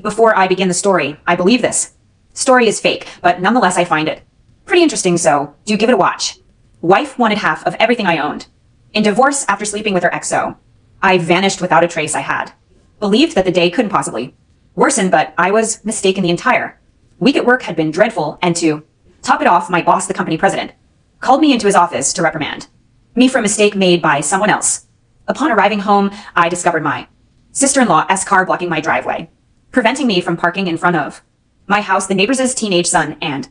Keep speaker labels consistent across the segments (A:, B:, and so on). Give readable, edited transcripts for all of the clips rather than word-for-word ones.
A: Before I begin the story, I believe this. Story is fake, but nonetheless I find it pretty interesting, so do give it a watch. Wife wanted half of everything I owned. In divorce after sleeping with her XO, I vanished without a trace I had. Believed that the day couldn't possibly worsen, but I was mistaken. The entire week at work had been dreadful, and to top it off, my boss, the company president, called me into his office to reprimand me for a mistake made by someone else. Upon arriving home, I discovered my sister-in-law's car blocking my driveway, preventing me from parking in front of my house. The neighbor's teenage son and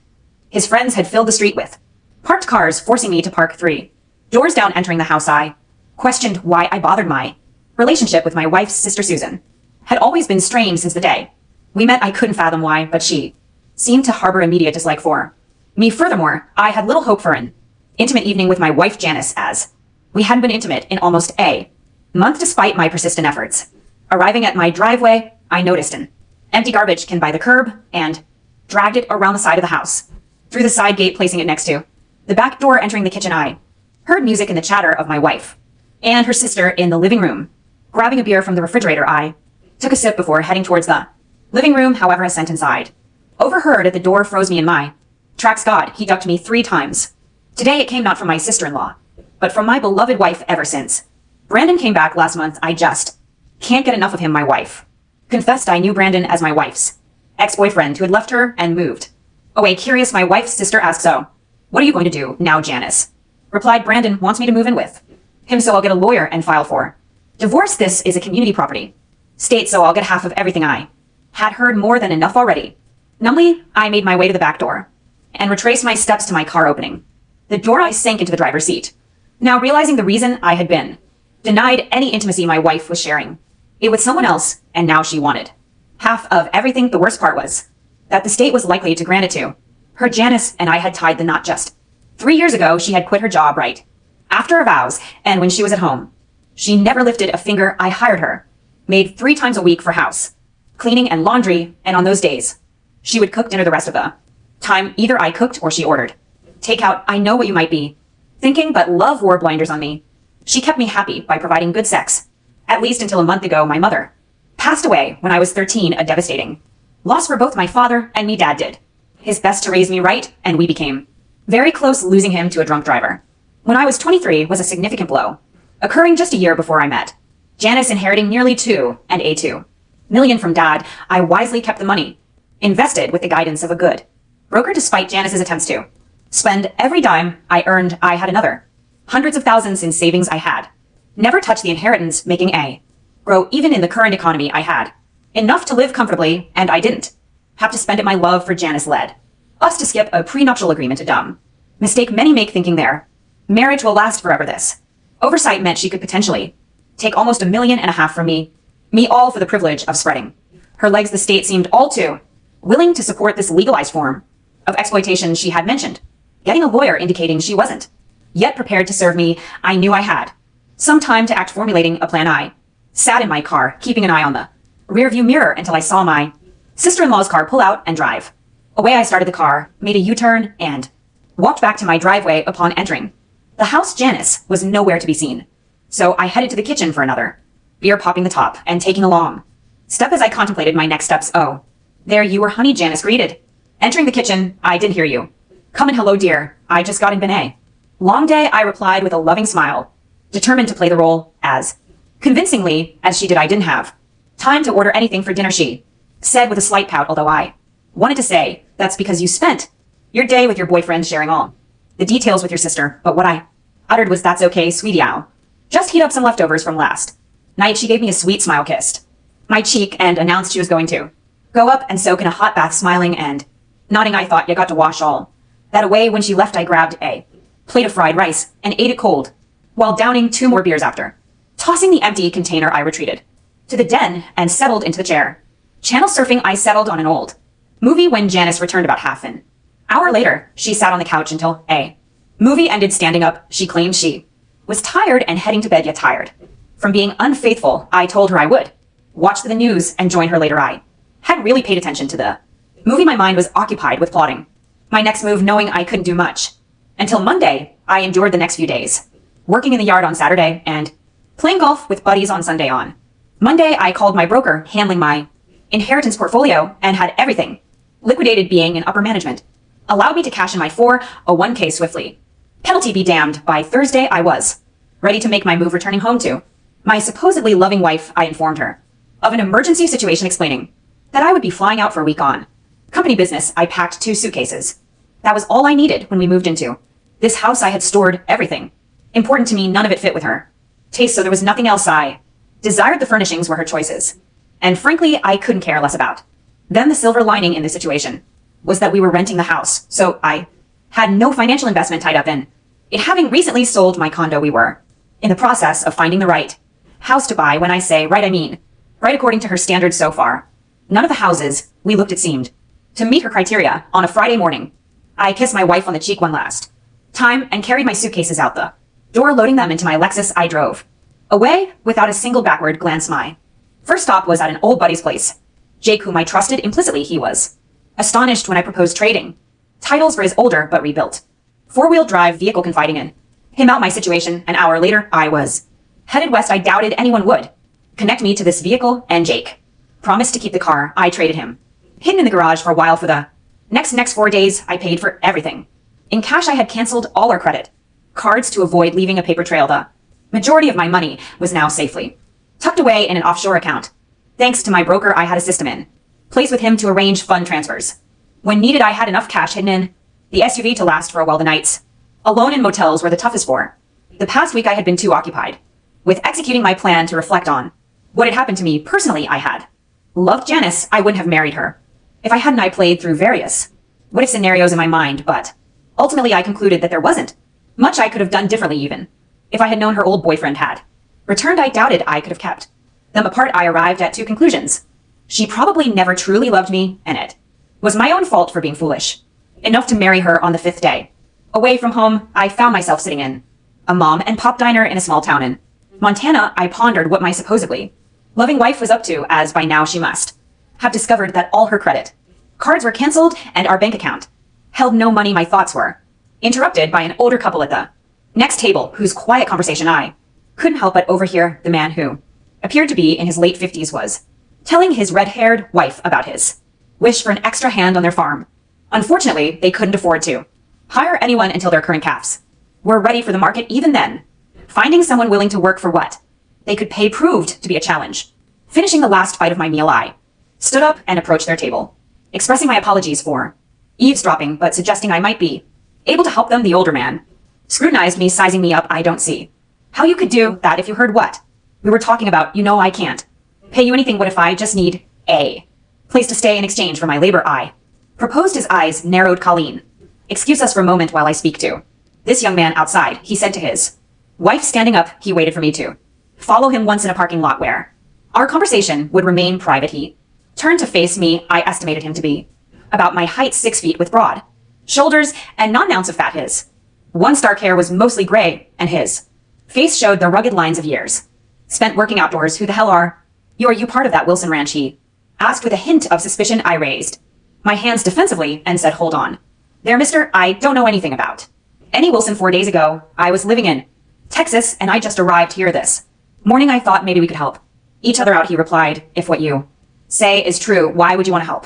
A: his friends had filled the street with parked cars, forcing me to park 3 doors down. Entering the house, I questioned why I bothered. My relationship with my wife's sister Susan had always been strained since the day we met. I couldn't fathom why, but she seemed to harbor immediate dislike for me. Furthermore, I had little hope for an intimate evening with my wife Janice, as we hadn't been intimate in almost a month despite my persistent efforts. Arriving at my driveway, I noticed an empty garbage can by the curb and dragged it around the side of the house, through the side gate, placing it next to the back door. Entering the kitchen, I heard music and the chatter of my wife and her sister in the living room. Grabbing a beer from the refrigerator, I took a sip before heading towards the living room. However, a sentence I'd overheard at the door froze me in my tracks. God, he ducked me 3 times. Today it came not from my sister-in-law, but from my beloved wife. Ever since Brandon came back last month, I just can't get enough of him. My wife confessed I knew Brandon as my wife's ex-boyfriend who had left her and moved away. Curious, my wife's sister asked, "So, what are you going to do now, Janice?" Replied, "Brandon wants me to move in with him, so I'll get a lawyer and file for divorce. This is a community property state, so I'll get half of everything." I had heard more than enough already. Numbly, I made my way to the back door and retraced my steps to my car. Opening the door, I sank into the driver's seat, now realizing the reason I had been denied any intimacy my wife was sharing it with someone else, and now she wanted half of everything. The worst part was that the state was likely to grant it to her. Janice and I had tied the knot just 3 years ago. She had quit her job right after her vows, and when she was at home, she never lifted a finger. I hired her, made 3 times a week for house cleaning and laundry, and on those days, she would cook dinner. The rest of the time, either I cooked or she ordered takeout. I know what you might be thinking, but love wore blinders on me. She kept me happy by providing good sex, at least until a month ago. My mother passed away when I was 13, a devastating loss for both my father and me. Dad did his best to raise me right, and we became very close. Losing him to a drunk driver when I was 23 was a significant blow, occurring just a year before I met Janice. Inheriting nearly $2 million from Dad, I wisely kept the money invested with the guidance of a good broker. Despite Janice's attempts to spend every dime I earned, I had another hundreds of thousands in savings. I had never touched the inheritance, making a grow. Even in the current economy, I had enough to live comfortably, and I didn't have to spend it. My love for Janice led us to skip a prenuptial agreement, a dumb mistake many make, thinking their marriage will last forever. This oversight meant she could potentially take almost $1.5 million from me, all for the privilege of spreading her legs. The state seemed all too willing to support this legalized form of exploitation. She had mentioned getting a lawyer, indicating she wasn't yet prepared to serve me. I knew I had some time to act, formulating a plan. I sat in my car, keeping an eye on the rearview mirror until I saw my sister-in-law's car pull out and drive away. I started the car, made a U-turn, and walked back to my driveway. Upon entering the house, Janice was nowhere to be seen, so I headed to the kitchen for another beer, popping the top and taking a long step as I contemplated my next steps. "Oh, there you were, honey," Janice greeted. Entering the kitchen, "I didn't hear you come in." "Hello, dear. I just got in. Been a long day," I replied with a loving smile, determined to play the role as convincingly as she did. "I didn't have time to order anything for dinner," she said with a slight pout, although I wanted to say, "That's because you spent your day with your boyfriend, sharing all the details with your sister." But what I uttered was, "That's okay, sweetie. I'll just heat up some leftovers from last night." She gave me a sweet smile, kissed my cheek, and announced she was going to go up and soak in a hot bath. Smiling and nodding, I thought, "You got to wash all that away." When she left, I grabbed a plate of fried rice and ate it cold, while downing 2 more beers. After tossing the empty container, I retreated to the den and settled into the chair. Channel surfing, I settled on an old movie. When Janice returned about half an hour later, she sat on the couch until a movie ended. Standing up, she claimed she was tired and heading to bed, yet tired from being unfaithful. I told her I would watch the news and join her later. I hadn't really paid attention to the movie. My mind was occupied with plotting my next move, knowing I couldn't do much until Monday. I endured the next few days, working in the yard on Saturday and playing golf with buddies on Sunday. On Monday, I called my broker handling my inheritance portfolio, and had everything. Liquidated being in upper management. Allowed me to cash in my 401k swiftly. Penalty be damned, by Thursday I was ready to make my move returning home to my supposedly loving wife. I informed her of an emergency situation, explaining that I would be flying out for a week on company business. I packed 2 suitcases. That was all I needed when we moved into this house. I had stored everything important to me, none of it fit with her taste, so there was nothing else I desired. The furnishings were her choices, and frankly, I couldn't care less about. Then the silver lining in this situation was that we were renting the house, so I had no financial investment tied up in it. Having recently sold my condo, we were in the process of finding the right house to buy. When I say right, I mean right according to her standards. So far, none of the houses we looked at seemed to meet her criteria. On a Friday morning, I kissed my wife on the cheek one last time and carried my suitcases out the door. Loading them into my Lexus, I drove away without a single backward glance. My first stop was at an old buddy's place, Jake, whom I trusted implicitly. He was astonished when I proposed trading titles for his older but rebuilt 4-wheel drive vehicle, confiding in him out my situation. An hour later, I was headed west. I doubted anyone would connect me to this vehicle, and Jake promised to keep the car I traded him hidden in the garage for a while. For the next 4 days, I paid for everything in cash. I had canceled all our credit cards to avoid leaving a paper trail. The majority of my money was now safely tucked away in an offshore account. Thanks to my broker, I had a system in place with him to arrange fund transfers when needed. I had enough cash hidden in the SUV to last for a while. The nights alone in motels were the toughest. For the past week, I had been too occupied with executing my plan to reflect on what had happened to me personally. I had loved Janice. I wouldn't have married her if I hadn't. I played through various what if scenarios in my mind, but ultimately I concluded that there wasn't much I could have done differently. Even if I had known her old boyfriend had returned, I doubted I could have kept them apart. I arrived at 2 conclusions. She probably never truly loved me, and it was my own fault for being foolish enough to marry her. On the 5th day away from home, I found myself sitting in a mom and pop diner in a small town in Montana. I pondered what my supposedly loving wife was up to, as by now she must have discovered that all her credit cards were canceled and our bank account held no money. My thoughts were interrupted by an older couple at the next table, whose quiet conversation I couldn't help but overhear. The man, who appeared to be in his late 50s, was telling his red-haired wife about his wish for an extra hand on their farm. Unfortunately, they couldn't afford to hire anyone until their current calves were ready for the market. Even then, finding someone willing to work for what they could pay proved to be a challenge. Finishing the last bite of my meal, I stood up and approached their table, expressing my apologies for eavesdropping, but suggesting I might be able to help them. The older man scrutinized me, sizing me up. I don't see how you could do that if you heard what we were talking about. You know I can't pay you anything. What if I just need a place to stay in exchange for my labor? I proposed. His eyes narrowed. Colleen, excuse us for a moment while I speak to this young man outside, he said to his wife. Standing up, he waited for me to follow him. Once in a parking lot where our conversation would remain private, he turned to face me. I estimated him to be about my height, 6 feet, with broad shoulders and not an ounce of fat. His one stark hair was mostly gray, and his face showed the rugged lines of years spent working outdoors. Who the hell are you part of that Wilson ranch? He asked with a hint of suspicion. I raised my hands defensively and said, hold on there, mister. I don't know anything about any Wilson. 4 days ago, I was living in Texas, and I just arrived here this morning. I thought maybe we could help each other out. He replied, if what you say is true, why would you want to help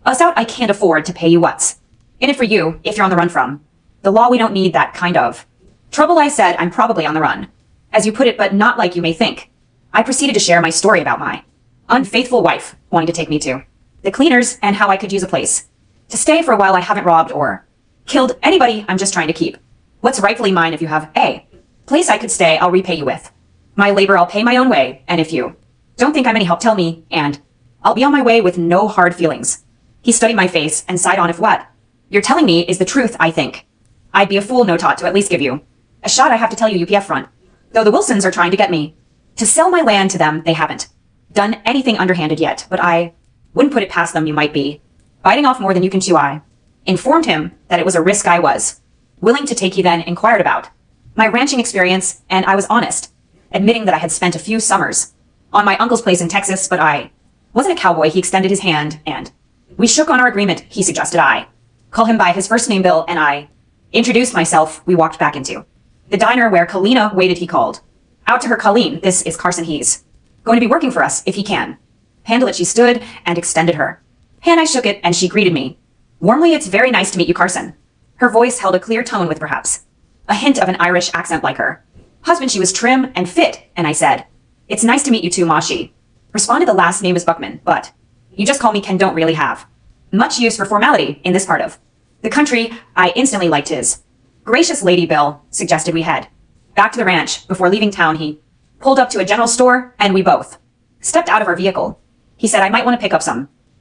A: us out? I can't afford to pay you what's in it for you if you're on the run from the law. We don't need that kind of trouble. I said, I'm probably on the run, as you put it, but not like you may think. I proceeded to share my story about my unfaithful wife wanting to take me to the cleaners and how I could use a place to stay for a while. I haven't robbed or killed anybody. I'm just trying to keep what's rightfully mine. If you have a place I could stay, I'll repay you with my labor. I'll pay my own way. And if you don't think I'm any help, tell me, and I'll be on my way with no hard feelings. He studied my face and sighed on. If what you're telling me is the truth, I think I'd be a fool no tot to at least give you a shot. I have to tell you, UPF front, though the Wilsons are trying to get me to sell my land to them. They haven't done anything underhanded yet, but I wouldn't put it past them. You might be biting off more than you can chew. I informed him that it was a risk I was willing to take. He then inquired about my ranching experience, and I was honest, admitting that I had spent a few summers on my uncle's place in Texas, but I wasn't a cowboy. He extended his hand, and we shook on our agreement. He suggested I call him by his first name, Bill, and I introduced myself. We walked back into the diner where Kalina waited. He called out to her, Colleen, this is Carson. He's going to be working for us if he can Handle it she stood and extended her hand. I shook it and she greeted me warmly. It's very nice to meet you, Carson. Her voice held a clear tone with perhaps a hint of an Irish accent like her husband. She was trim and fit, and I said, "It's nice to meet you too, Ma." She responded, "The last name is Buckman, but you just call me Ken. Don't really have much use for formality in this part of the country." I instantly liked his gracious Lady Bill suggested we head back to the ranch. Before leaving town, he pulled up to a general store, and we both stepped out of our vehicle. He said I might want to pick up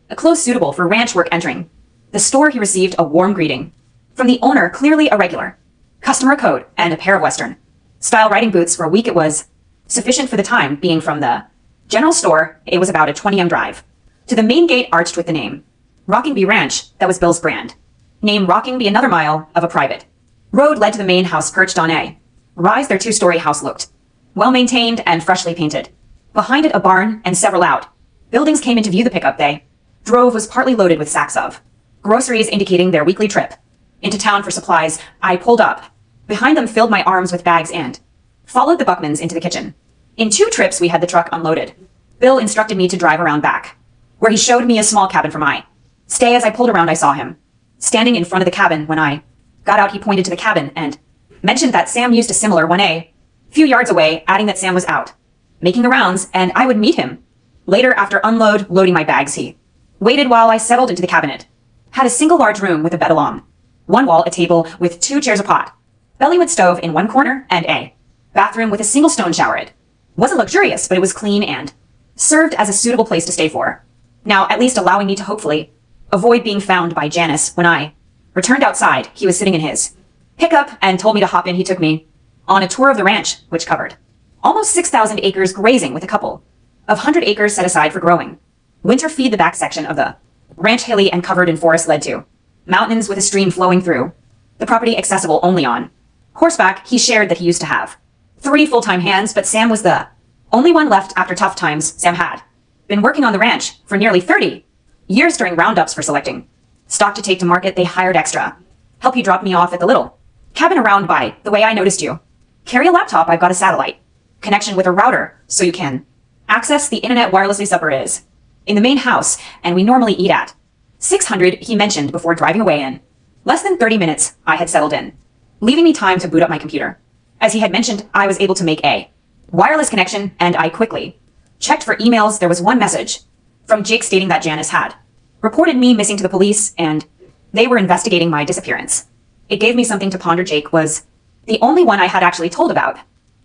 A: a clothes suitable for ranch work. Entering the store, he received a warm greeting from the owner, clearly a regular customer. Coat and a pair of Western style riding boots. For a week it was sufficient for the time being. From the general store, it was about a 20-yard drive to the main gate arched with the name Rockingby Ranch. That was Bill's brand name. Rockingby. Another mile of a private road led to the main house perched on a rise. Their 2-story house looked well maintained and freshly painted. Behind it, a barn and several out buildings came into view. The pickup they drove was partly loaded with sacks of groceries, indicating their weekly trip into town for supplies. I pulled up behind them, filled my arms with bags, and followed the Buckmans into the kitchen. In 2 trips, we had the truck unloaded. Bill instructed me to drive around back, where he showed me a small cabin for my stay. As I pulled around, I saw him standing in front of the cabin. When I got out, he pointed to the cabin and mentioned that Sam used a similar one a few yards away, adding that Sam was out making the rounds and I would meet him later. After loading my bags, he waited while I settled into the cabinet. Had a single large room with a bed along one wall, a table with 2 chairs, a pot bellywood stove in one corner, and a bathroom with a single stone shower. It wasn't luxurious, but it was clean and served as a suitable place to stay for now, at least allowing me to hopefully avoid being found by Janice. When I returned outside, he was sitting in his pickup and told me to hop in. He took me on a tour of the ranch, which covered almost 6,000 acres grazing, with a couple of 100 acres set aside for growing winter feed. The back section of the ranch, hilly and covered in forest, led to mountains with a stream flowing through the property, accessible only on horseback. He shared that he used to have 3 full-time hands, but Sam was the only one left after tough times. Sam had been working on the ranch for nearly 30 years. During roundups for selecting stock to take to market, they hired extra help. He dropped me off at the little cabin around by the way. I noticed you carry a laptop. I've got a satellite connection with a router, so you can access the internet wirelessly. Supper is in the main house, and we normally eat at 600, he mentioned before driving away. In less than 30 minutes, I had settled in, leaving me time to boot up my computer. As he had mentioned, I was able to make a wireless connection, and I quickly checked for emails. There was one message from Jake stating that Janice had reported me missing to the police, and they were investigating my disappearance. It gave me something to ponder. Jake was the only one I had actually told about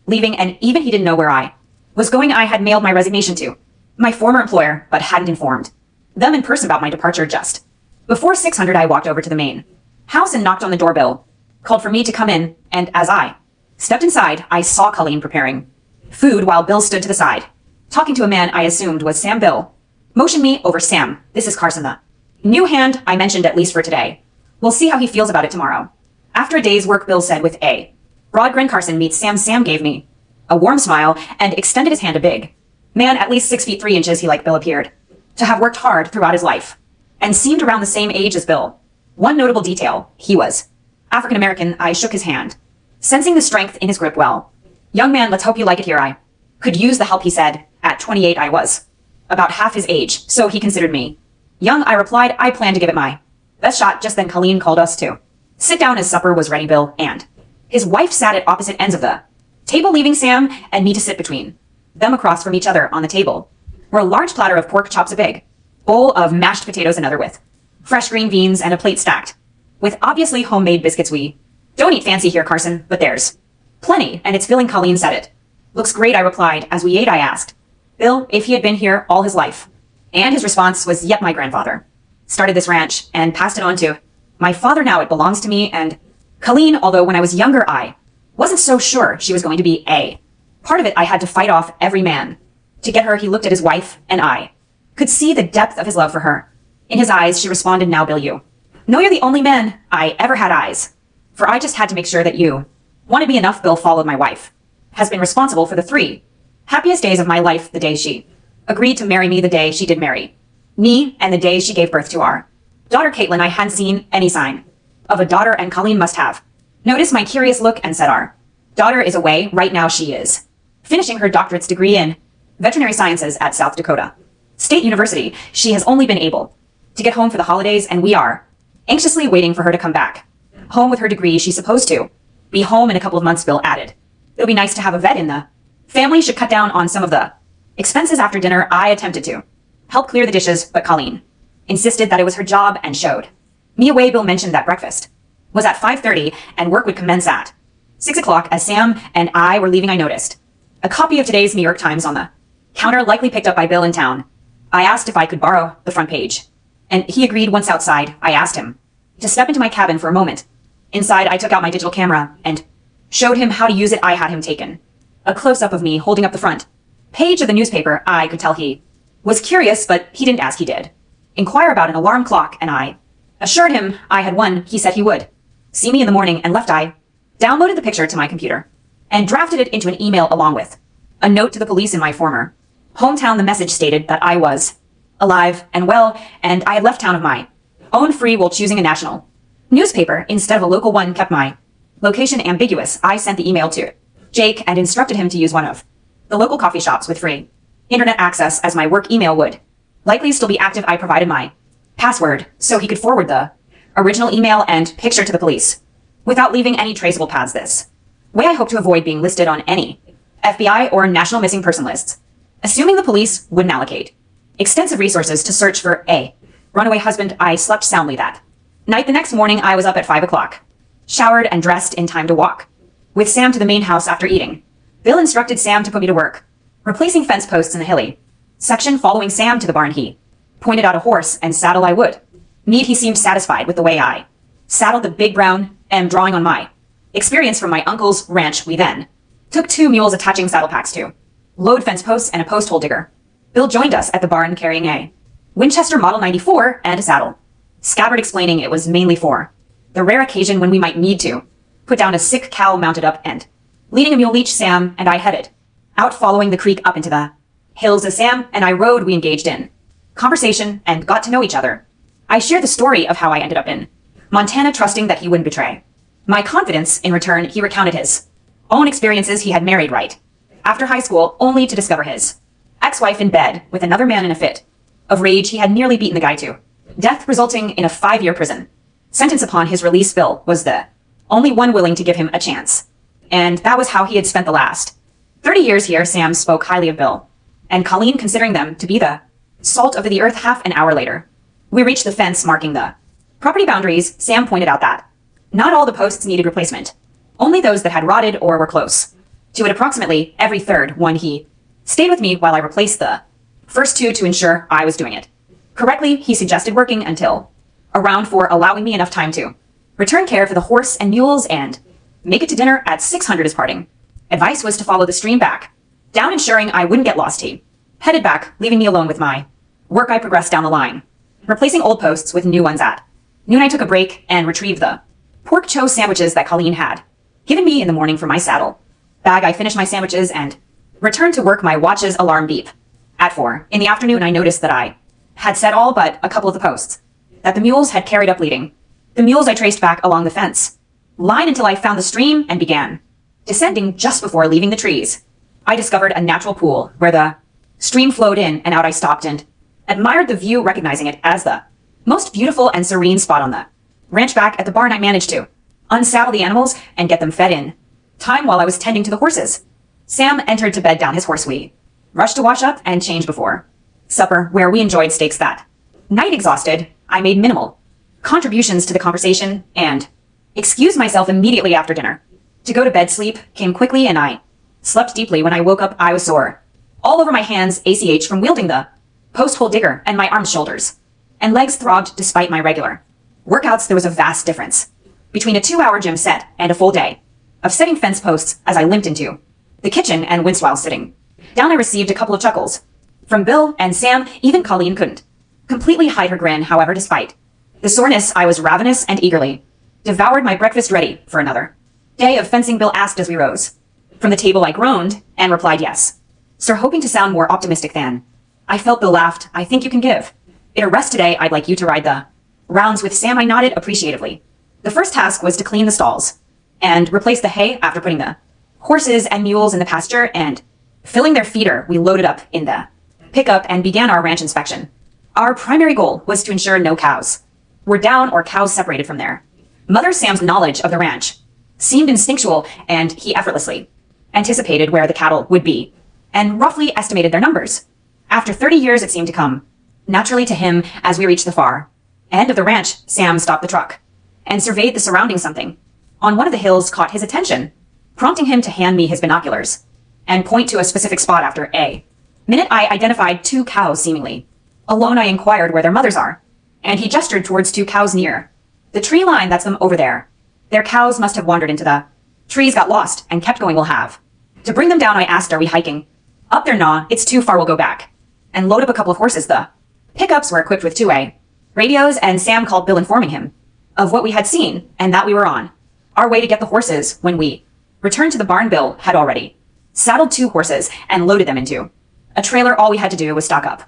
A: leaving, and even he didn't know where I was going. I had mailed my resignation to my former employer, but hadn't informed them in person about my departure. Just before 600, I walked over to the main house and knocked on the doorbell, called for me to come in, and as I stepped inside, I saw Colleen preparing food while Bill stood to the side, talking to a man I assumed was Sam. Bill motioned me over. "Sam, this is Carson, the new hand I mentioned, at least for today. We'll see how he feels about it tomorrow." After a day's work, Bill said with a broad grin, "Carson, meet Sam." Sam gave me a warm smile and extended his hand. A big man, at least 6 feet 3 inches, he, like Bill, appeared to have worked hard throughout his life and seemed around the same age as Bill. One notable detail, he was African American. I shook his hand, sensing the strength in his grip. "Well, young man, let's hope you like it here. I could use the help," he said. At 28, I was about half his age, so he considered me young. I replied I planned to give it my best shot. Just then Colleen called us to sit down as supper was ready. Bill and his wife sat at opposite ends of the table, leaving Sam and me to sit between them. Across from each other on the table were a large platter of pork chops, a big bowl of mashed potatoes, another with fresh green beans, and a plate stacked with obviously homemade biscuits. "We don't eat fancy here, Carson, but there's plenty, and it's filling." Colleen said. "It looks great," I replied. As we ate, I asked Bill if he had been here all his life, and his response was, "Yep, my grandfather started this ranch and passed it on to my father. Now it belongs to me." And Colleen, although when I was younger I wasn't so sure she was going to be a part of it, I had to fight off every man to get her. He looked at his wife, and I could see the depth of his love for her in his eyes. She responded, "Now, Bill, you know you're the only man I ever had eyes for. I just had to make sure that you wanted me enough." Bill followed. "My wife has been responsible for the 3 happiest days of my life. The day she agreed to marry me, the day she did marry me, and the day she gave birth to our daughter, Caitlin. I hadn't seen any sign of a daughter, and Colleen must have noticed my curious look and said, "Our daughter is away right now. She is finishing her doctorate's degree in veterinary sciences at South Dakota State University, she has only been able to get home for the holidays, and we are anxiously waiting for her to come back. Home with her degree, she's supposed to be home in a couple of months, Bill added. It'll be nice to have a vet in the family. Should cut down on some of the expenses after dinner. I attempted to help clear the dishes, but Colleen insisted that it was her job and showed me away. Bill mentioned that breakfast was at 5:30 and work would commence at 6 o'clock. As Sam and I were leaving, I noticed a copy of today's New York Times on the counter, likely picked up by Bill in town. I asked if I could borrow the front page, and he agreed. Once outside, I asked him to step into my cabin for a moment. Inside, I took out my digital camera and showed him how to use it. I had him taken a close-up of me holding up the front page of the newspaper. I could tell he was curious, but he didn't ask. He did inquire about an alarm clock, and I assured him I had one. He said he would see me in the morning and left. I downloaded the picture to my computer and drafted it into an email along with a note to the police in my former hometown. The message stated that I was alive and well, and I had left town of my own free will, choosing a national newspaper instead of a local one. Kept my location ambiguous. I sent the email to Jake and instructed him to use one of the local coffee shops with free internet access, as my work email would likely still be active. I provided my password so he could forward the original email and picture to the police without leaving any traceable paths. This way I hope to avoid being listed on any FBI or national missing person lists, assuming the police wouldn't allocate extensive resources to search for a runaway husband. I slept soundly that night. The next morning, I was up at 5 o'clock, showered and dressed in time to walk with Sam to the main house after eating. Bill instructed Sam to put me to work replacing fence posts in the hilly section. Following Sam to the barn, he pointed out a horse and saddle I would need. He seemed satisfied with the way I saddled the big brown M, drawing on my experience from my uncle's ranch. We then took 2 mules attaching saddle packs to load fence posts and a post hole digger. Bill joined us at the barn carrying a Winchester Model 94 and a saddle scabbard, explaining it was mainly for the rare occasion when we might need to put down a sick cow mounted up, and leading a mule each. Sam and I headed out following the creek up into the hills. As Sam and I rode, we engaged in conversation and got to know each other. I shared the story of how I ended up in Montana, trusting that he wouldn't betray my confidence. In return, he recounted his own experiences. He had married right after high school, only to discover his ex-wife in bed with another man. In a fit of rage, he had nearly beaten the guy to death, resulting in a 5-year prison sentence. Upon his release, Bill was the only one willing to give him a chance, and that was how he had spent the last 30 years here. Sam spoke highly of Bill and Colleen, considering them to be the salt of the earth. Half an hour later, we reached the fence marking the property boundaries. Sam pointed out that not all the posts needed replacement, only those that had rotted or were close to it. Approximately every third one. He stayed with me while I replaced the first 2 to ensure I was doing it correctly. He suggested working until around 4, allowing me enough time to return care for the horse and mules and make it to dinner at 600. His parting advice was to follow the stream back down, ensuring I wouldn't get lost. He headed back, leaving me alone with my work. I progressed down the line, replacing old posts with new ones. At noon, I took a break and retrieved the pork chow sandwiches that Colleen had given me in the morning from my saddle bag. I finished my sandwiches and returned to work. My watch's alarm beep at 4 in the afternoon. I noticed that I had set all but a couple of the posts that the mules had carried up, leading the mules. I traced back along the fence line until I found the stream and began descending. Just before leaving the trees, I discovered a natural pool where the stream flowed in and out. I stopped and admired the view, recognizing it as the most beautiful and serene spot on the ranch. Back at the barn, I managed to unsaddle the animals and get them fed in time while I was tending to the horses. Sam entered to bed down his horse. We rushed to wash up and change before supper, where we enjoyed steaks that night. Exhausted, I made minimal contributions to the conversation and excused myself immediately after dinner to go to bed. Sleep came quickly and I slept deeply. When I woke up, I was sore all over my hands, from wielding the post hole digger, and my arms, shoulders, and legs throbbed despite my regular workouts. There was a vast difference between a 2-hour gym set and a full day of setting fence posts. As I limped into the kitchen and winced while sitting down, I received a couple of chuckles from Bill and Sam. Even Colleen couldn't completely hide her grin. However, despite the soreness, I was ravenous and eagerly devoured my breakfast, ready for another day of fencing. Bill asked as we rose from the table. I groaned and replied, "Yes, sir," hoping to sound more optimistic than I felt. Bill laughed. "I think you can give it a rest today. I'd like you to ride the rounds with Sam." I nodded appreciatively. The first task was to clean the stalls and replace the hay after putting the horses and mules in the pasture and filling their feeder. We loaded up in the pick up, and began our ranch inspection. Our primary goal was to ensure no cows were down or cows separated from there. Mother Sam's knowledge of the ranch seemed instinctual, and he effortlessly anticipated where the cattle would be and roughly estimated their numbers. After 30 years, it seemed to come naturally to him as we reached the far end of the ranch. Sam stopped the truck and surveyed the surroundings. Something on one of the hills caught his attention, prompting him to hand me his binoculars and point to a specific spot. After a minute, I identified 2 cows seemingly alone. I inquired where their mothers are, and he gestured towards 2 cows near the tree line. That's them over there. Their cows must have wandered into the trees, got lost, and kept going. We'll have to bring them down. I asked, are we hiking up there? Nah, it's too far. We'll go back and load up a couple of horses. The pickups were equipped with 2 radios, and Sam called Bill, informing him of what we had seen and that we were on our way to get the horses. When we returned to the barn, Bill had already saddled 2 horses and loaded them into a trailer. All we had to do was stock up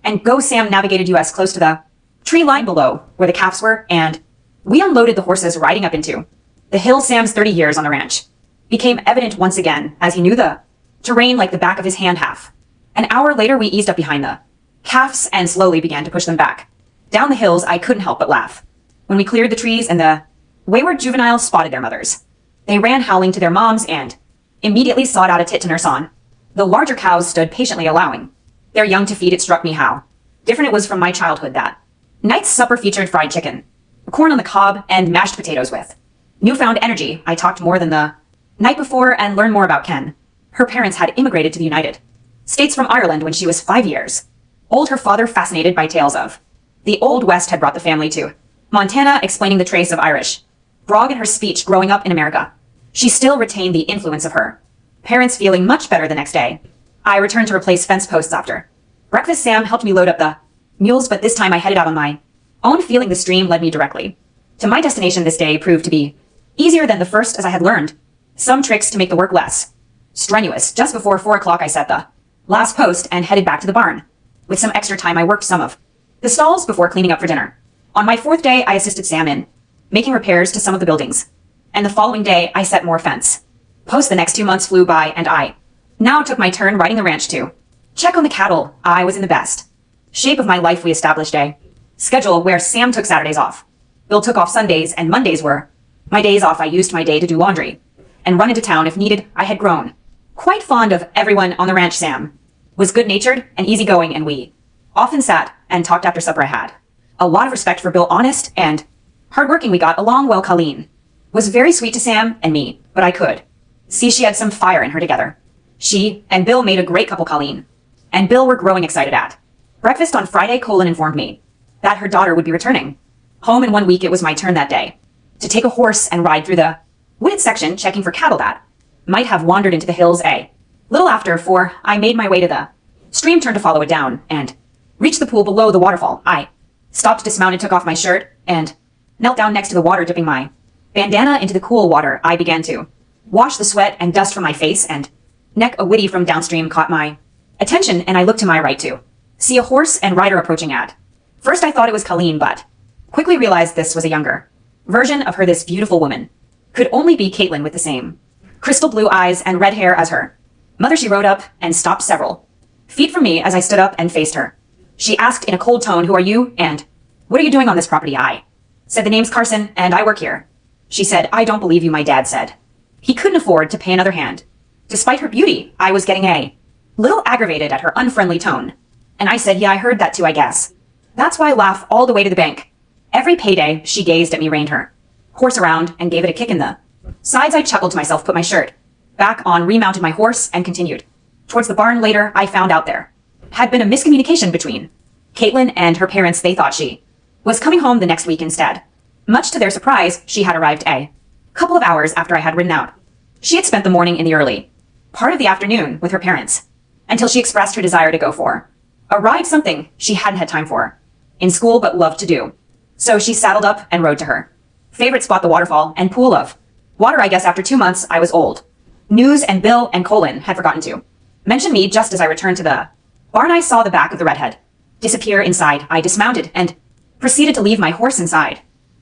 A: and go. Sam navigated us close to the tree line below where the calves were, and we unloaded the horses, riding up into the hill. Sam's 30 years on the ranch became evident once again as he knew the terrain like the back of his hand. Half an hour later, we eased up behind the calves and slowly began to push them back down the hills. I couldn't help but laugh when we cleared the trees and the wayward juveniles spotted their mothers. They ran howling to their moms and immediately sought out a tit to nurse on. The larger cows stood patiently allowing their young to feed. It struck me how different it was from my childhood. That night's supper featured fried chicken, corn on the cob, and mashed potatoes with newfound energy. I talked more than the night before and learned more about Ken. Her parents had immigrated to the United States from Ireland when she was 5 years old. Her father, fascinated by tales of the Old West, had brought the family to Montana, explaining the trace of Irish brogue in her speech. Growing up in America, she still retained the influence of her parents. Feeling much better the next day, I returned to replace fence posts. After breakfast, Sam helped me load up the mules, but this time I headed out on my own, feeling the stream led me directly to my destination. This day proved to be easier than the first, as I had learned some tricks to make the work less strenuous. Just before 4 o'clock, I set the last post and headed back to the barn. With some extra time, I worked some of the stalls before cleaning up for dinner. On my 4th day, I assisted Sam in making repairs to some of the buildings, and the following day, I set more fence posts. The next 2 months flew by, and I now took my turn riding the ranch to check on the cattle. I was in the best shape of my life. We established a schedule where Sam took Saturdays off, Bill took off Sundays, and Mondays were my days off. I used my day to do laundry and run into town if needed. I had grown quite fond of everyone on the ranch. Sam was good-natured and easygoing, and we often sat and talked after supper. I had a lot of respect for Bill, honest and hardworking. We got along well. Colleen was very sweet to Sam and me, but I could see she had some fire in her. Together, she and Bill made a great couple. Colleen and Bill were growing excited. At breakfast on Friday, Colleen informed me that her daughter would be returning home in 1 week. It was my turn that day to take a horse and ride through the wooded section, checking for cattle that might have wandered into the hills. A little after 4, I made my way to the stream, turned to follow it down, and reached the pool below the waterfall. I stopped, dismounted, took off my shirt, and knelt down next to the water, dipping my bandana into the cool water. I began to wash the sweat and dust from my face and neck. A widdy from downstream caught my attention, and I looked to my right to see a horse and rider approaching. At first, I thought it was Colleen, but quickly realized this was a younger version of her. This beautiful woman could only be Caitlin, with the same crystal blue eyes and red hair as her mother. She rode up and stopped several feet from me as I stood up and faced her. She asked in a cold tone, "Who are you, and what are you doing on this property?" I said, "The name's Carson, and I work here." She said, "I don't believe you." My dad said he couldn't afford to pay another hand. Despite her beauty, I was getting a little aggravated at her unfriendly tone, and I said, "Yeah, I heard that too, I guess. That's why I laugh all the way to the bank every payday." She gazed at me, reined her horse around, and gave it a kick in the sides. I chuckled to myself, put my shirt back on, remounted my horse, and continued towards the barn. Later, I found out there had been a miscommunication between Caitlin and her parents. They thought she was coming home the next week instead. Much to their surprise, she had arrived a couple of hours after I had ridden out. She had spent the morning in the early part of the afternoon with her parents until she expressed her desire to go for a ride, something she hadn't had time for in school but loved to do. So she saddled up and rode to her favorite spot, the waterfall and pool of water. I guess after 2 months, I was old news, and Bill and Colin had forgotten to mention me. Just as I returned to the barn, I saw the back of the redhead disappear inside. I dismounted and proceeded to leave my horse inside.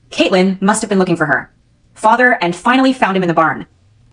A: Caitlin must have been looking for her father and finally found him in the barn.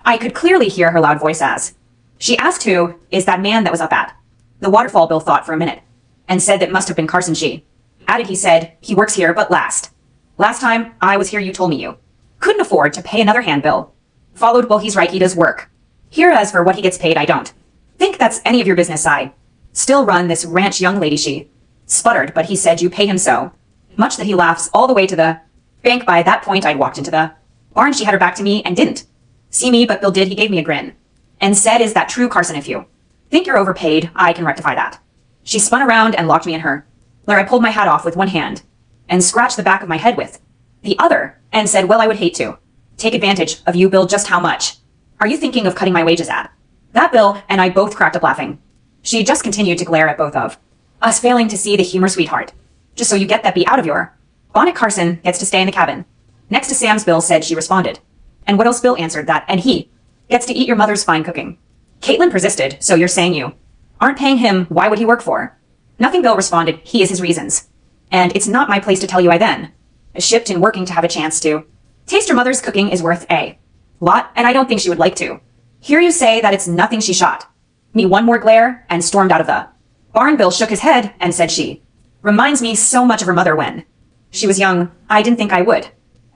A: I could clearly hear her loud voice as she asked, "Who is that man that was up at The waterfall bill thought for a minute, and said that must have been Carson G. Added he said, he works here, but Last time I was here you told me you couldn't afford to pay another handbill. Followed, well, he's right, he does work. Here, as for what he gets paid, I don't think that's any of your business. I still run this ranch, young lady. She sputtered, but he said you pay him so much that he laughs all the way to the bank. By that point, I'd walked into the barn. She had her back to me and didn't see me, but Bill did. He gave me a grin and said, is that true, Carson? If you think you're overpaid, I can rectify that. She spun around and locked me in her lair. I pulled my hat off with one hand and scratched the back of my head with the other and said, well, I would hate to take advantage of you, Bill. Just how much are you thinking of cutting my wages at? That Bill and I both cracked up laughing. She just continued to glare at both of us, failing to see the humor. Sweetheart, just so you get that bee out of your bonnet, Carson gets to stay in the cabin next to Sam's. Bill said. She responded. And what else? Bill answered that, and he gets to eat your mother's fine cooking. Caitlin persisted. So you're saying you aren't paying him? Why would he work for nothing? Bill responded. He is his reasons. And it's not my place to tell you. I then shipped in working to have a chance to taste your mother's cooking is worth a lot, and I don't think she would like to hear you say that it's nothing. She shot me one more glare and stormed out of the barn. Bill shook his head and said, she reminds me so much of her mother when she was young. I didn't think I would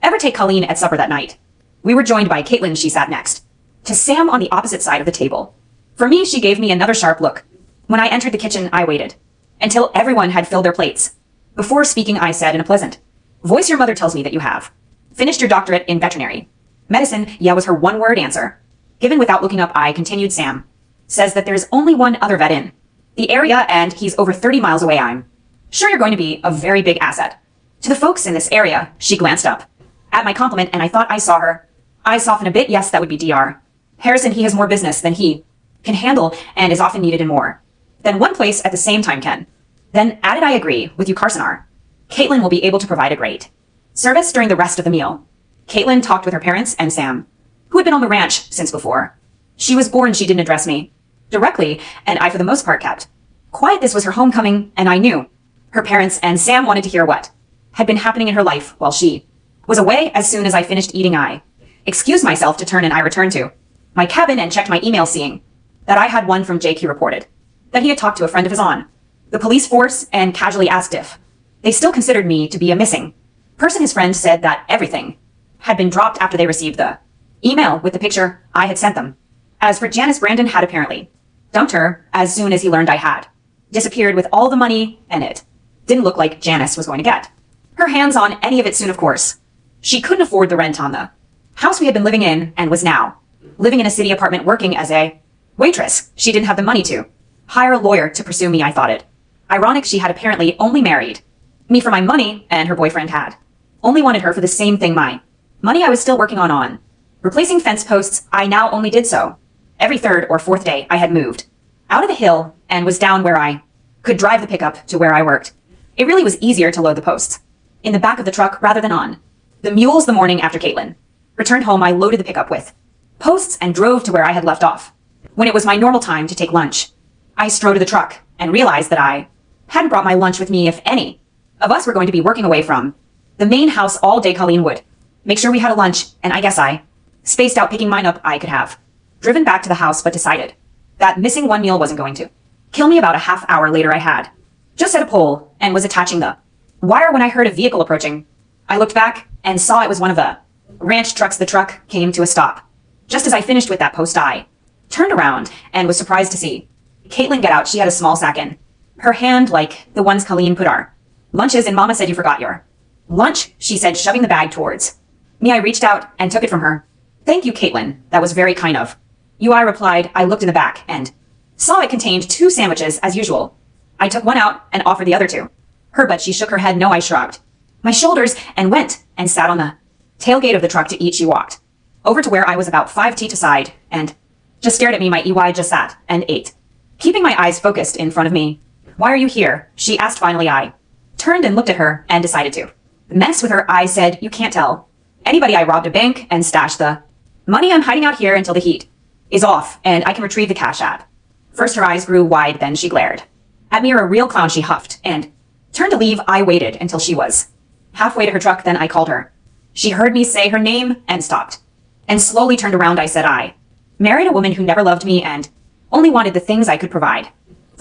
A: ever take Colleen at supper that night. We were joined by Caitlin. She sat next to Sam on the opposite side of the table. For me, she gave me another sharp look. When I entered the kitchen, I waited until everyone had filled their plates. Before speaking, I said in a pleasant voice, your mother tells me that you have finished your doctorate in veterinary medicine. Yeah, was her one-word answer. Given without looking up, I continued. Sam says that there's only one other vet in the area, and he's over 30 miles away. I'm sure you're going to be a very big asset to the folks in this area. She glanced up at my compliment, and I thought I saw her eyes soften a bit. Yes, that would be Dr. Harrison. He has more business than he can handle and is often needed in more than one place at the same time. Ken then added, I agree with you, Carson. Our Caitlin will be able to provide a great service during the rest of the meal. Caitlin talked with her parents and Sam, who had been on the ranch since before she was born. She didn't address me directly, and I, for the most part, kept quiet. This was her homecoming, and I knew her parents and Sam wanted to hear what had been happening in her life while she was away. As soon as I finished eating, I excused myself to turn, and I returned to my cabin and checked my email, seeing that I had one from Jake. He reported that he had talked to a friend of his on the police force and casually asked if they still considered me to be a missing person. His friend said that everything had been dropped after they received the email with the picture I had sent them. As for Janice, Brandon had apparently dumped her as soon as he learned I had disappeared with all the money, and it didn't look like Janice was going to get her hands on any of it soon. Of course, she couldn't afford the rent on the house we had been living in and was now living in a city apartment working as a waitress. She didn't have the money to hire a lawyer to pursue me. I thought it ironic. She had apparently only married me for my money, and her boyfriend had only wanted her for the same thing, my money. I was still working on replacing fence posts. I now only did so every third or fourth day. I had moved out of the hill and was down where I could drive the pickup to where I worked. It really was easier to load the posts in the back of the truck rather than on the mules. The morning after Caitlin returned home, I loaded the pickup with posts and drove to where I had left off. When it was my normal time to take lunch, I strode to the truck and realized that I hadn't brought my lunch with me. If any of us were going to be working away from the main house all day, Colleen would make sure we had a lunch, and I guess I spaced out picking mine up. I could have driven back to the house, but decided that missing one meal wasn't going to kill me. About a half hour later, I had just set a pole and was attaching the wire when I heard a vehicle approaching. I looked back and saw it was one of the ranch trucks. The truck came to a stop just as I finished with that post. I turned around and was surprised to see Caitlin get out. She had a small sack in her hand, like the ones Colleen put our lunches in. Mama said you forgot your lunch, she said, shoving the bag towards me. I reached out and took it from her. Thank you, Caitlin. That was very kind of you, I replied. I looked in the back and saw it contained 2 sandwiches as usual. I took one out and offered the other to her, but she shook her head no. I shrugged my shoulders and went and sat on the tailgate of the truck to eat. She walked over to where I was about 5 feet aside and just stared at me. My EY just sat and ate, keeping my eyes focused in front of me. Why are you here? She asked finally. I turned and looked at her and decided to mess with her. I said, you can't tell anybody I robbed a bank and stashed the money. I'm hiding out here until the heat is off and I can retrieve the cash app. First her eyes grew wide, then she glared at me. You're a real clown, she huffed and turned to leave. I waited until she was halfway to her truck, then I called her. She heard me say her name and stopped and slowly turned around. I said, I married a woman who never loved me and only wanted the things I could provide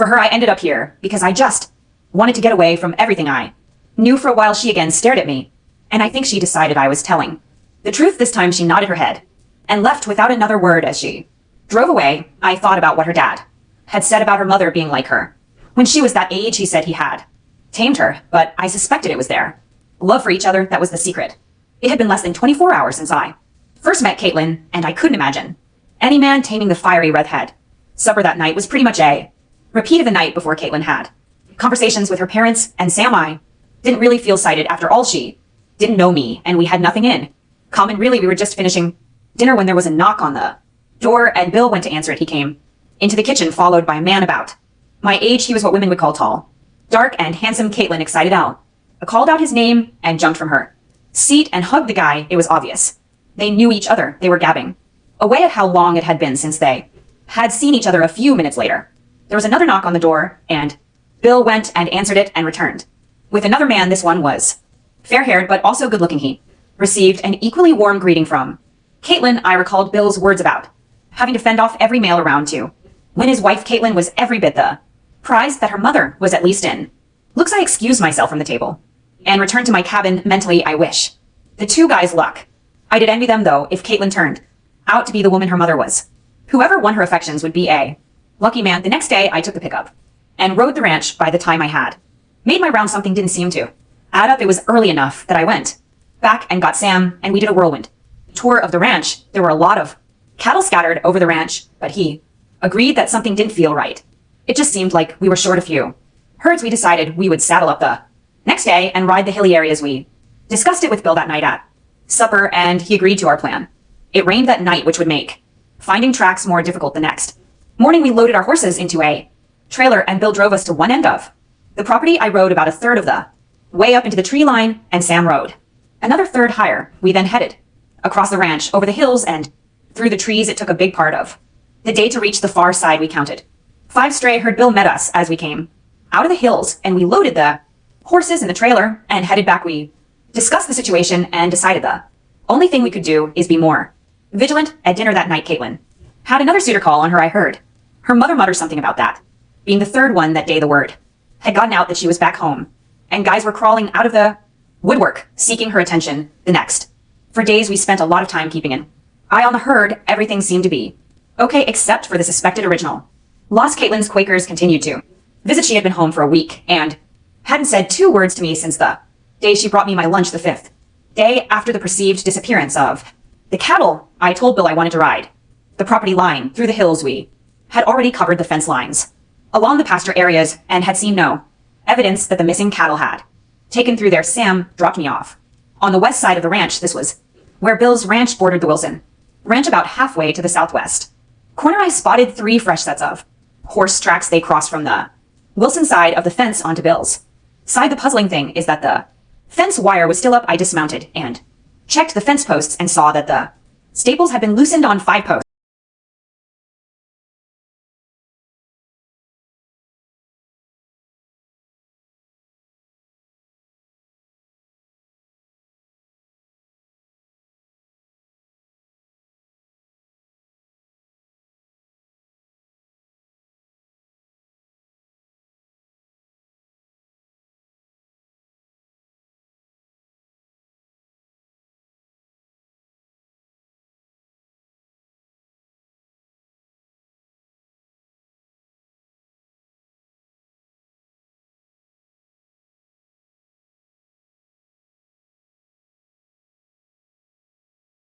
A: For her, I ended up here because I just wanted to get away from everything I knew. For a while, she again stared at me, and I think she decided I was telling the truth. This time she nodded her head and left without another word. As she drove away, I thought about what her dad had said about her mother being like her. When she was that age, he said he had tamed her, but I suspected it was their love for each other that was the secret. It had been less than 24 hours since I first met Caitlin, and I couldn't imagine any man taming the fiery redhead. Supper that night was pretty much a repeat of the night before. Caitlin had conversations with her parents, and Sam I didn't really feel sighted. After all, she didn't know me, and we had nothing in common. Really, we were just finishing dinner when there was a knock on the door, and Bill went to answer it. He came into the kitchen, followed by a man about my age. He was what women would call tall, dark, and handsome. Caitlin, excited out, called out his name and jumped from her seat and hugged the guy. It was obvious they knew each other. They were gabbing away at how long it had been since they had seen each other. A few minutes later, there was another knock on the door, and Bill went and answered it and returned with another man. This one was fair-haired, but also good-looking. He received an equally warm greeting from Caitlin. I recalled Bill's words about having to fend off every male around to when his wife Caitlin was every bit the prize that her mother was at least in looks. I excused myself from the table and returned to my cabin. Mentally, I wish the two guys luck. I did envy them, though. If Caitlin turned out to be the woman her mother was, whoever won her affections would be a lucky man. The next day, I took the pickup and rode the ranch. By the time I had made my round, something didn't seem to add up. It was early enough that I went back and got Sam, and we did a whirlwind tour of the ranch. There were a lot of cattle scattered over the ranch, but he agreed that something didn't feel right. It just seemed like we were short a few herds. We decided we would saddle up the next day and ride the hilly areas. We discussed it with Bill that night at supper, and he agreed to our plan. It rained that night, which would make finding tracks more difficult. The next morning, we loaded our horses into a trailer, and Bill drove us to one end of the property. I rode about a third of the way up into the tree line, and Sam rode another third higher. We then headed across the ranch, over the hills, and through the trees. It took a big part of the day to reach the far side. We counted 5 stray herd. Bill met us as we came out of the hills, and we loaded the horses in the trailer and headed back. We discussed the situation and decided the only thing we could do is be more vigilant. At dinner that night, Caitlin had another suitor call on her. I heard her mother mutter something about that being the third one that day. The word had gotten out that she was back home, and guys were crawling out of the woodwork seeking her attention. The next for days, we spent a lot of time keeping an eye on the herd. Everything seemed to be okay except for the suspected original loss. Caitlin's Quakers continued to visit. She had been home for a week and hadn't said 2 words to me since the day she brought me my lunch the 5th day after the perceived disappearance of the cattle. I told Bill I wanted to ride the property line through the hills. We had already covered the fence lines along the pasture areas and had seen no evidence that the missing cattle had taken through there. Sam dropped me off on the west side of the ranch. This was where Bill's ranch bordered the Wilson ranch. About halfway to the southwest corner, I spotted 3 fresh sets of horse tracks. They crossed from the Wilson side of the fence onto Bill's side. The puzzling thing is that the fence wire was still up. I dismounted and checked the fence posts and saw that the staples had been loosened on 5 posts.